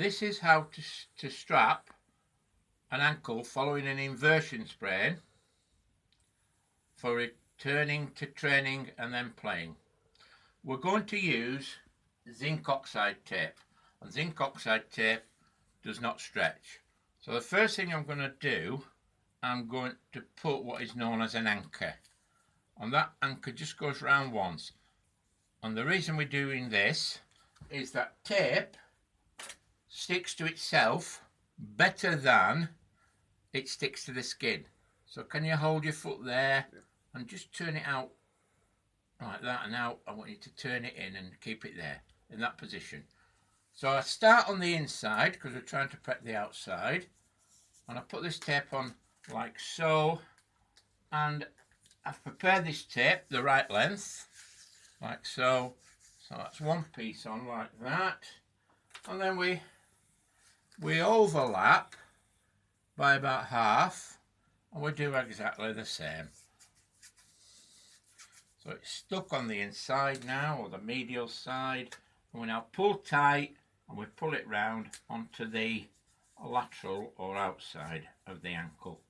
this is how to strap an ankle following an inversion sprain for returning to training and then playing. We're going to use zinc oxide tape, and zinc oxide tape does not stretch. So the first thing I'm going to do, I'm going to put what is known as an anchor, and that anchor just goes round once. And the reason we're doing this is that tape sticks to itself better than it sticks to the skin. So can you hold your foot there and just turn it out like that, and now I want you to turn it in and keep it there in that position. So I start on the inside because we're trying to prep the outside, and I put this tape on like so, and I've prepared this tape the right length like so. So that's one piece on like that, and then we overlap by about half, and we do exactly the same. So it's stuck on the inside now, or the medial side, and we now pull tight and we pull it round onto the lateral or outside of the ankle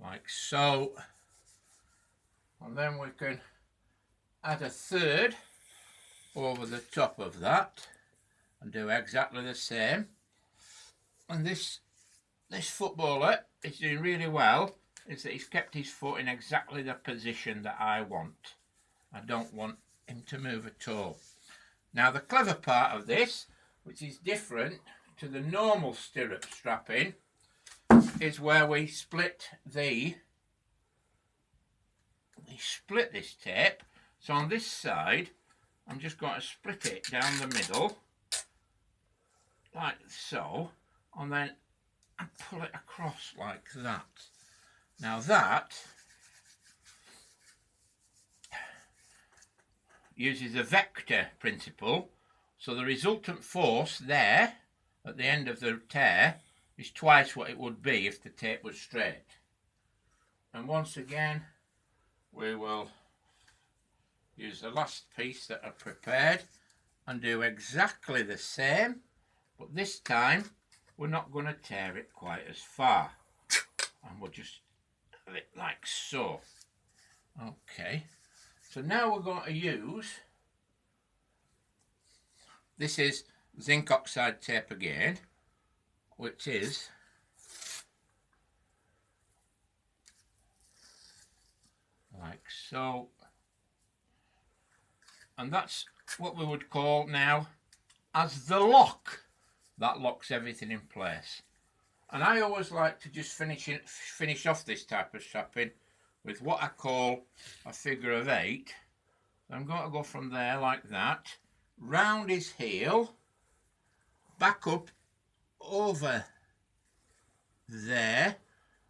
like so. And then we can add a third over the top of that and do exactly the same. And this footballer is doing really well, is that he's kept his foot in exactly the position that I want. I don't want him to move at all. Now the clever part of this, which is different to the normal stirrup strapping, is where we split this tape. So on this side, I'm just going to split it down the middle like so, and then I pull it across like that. Now that uses a vector principle, so the resultant force there at the end of the tear is twice what it would be if the tape was straight. And once again we will use the last piece that I prepared and do exactly the same, but this time we're not going to tear it quite as far, and we'll just have it like so. Okay, so now we're going to use, this is zinc oxide tape again, which is like so, and that's what we would call now as the lock. That locks everything in place. And I always like to just finish off this type of strapping with what I call a figure of 8. I'm going to go from there like that, round his heel, back up over there.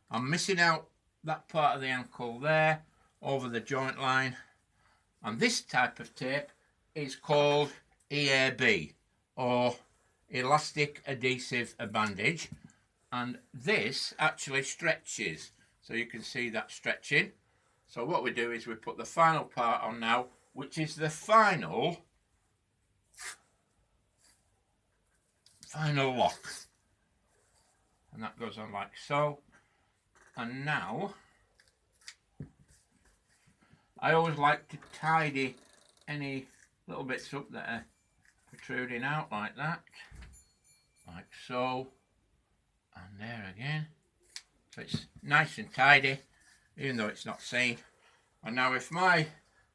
I'm missing out that part of the ankle there, over the joint line. And this type of tape is called EAB, or elastic adhesive bandage, and this actually stretches, so you can see that stretching. So what we do is we put the final part on now, which is the final lock, and that goes on like so. And now I always like to tidy any little bits up that are protruding out like that, like so, and there again, so it's nice and tidy even though it's not seen. And now if my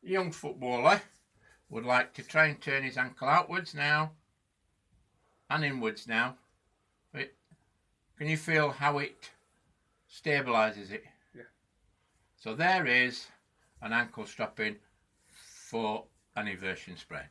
young footballer would like to try and turn his ankle outwards now and inwards now, can you feel how it stabilises it? Yeah. So there is an ankle strapping for an inversion sprain.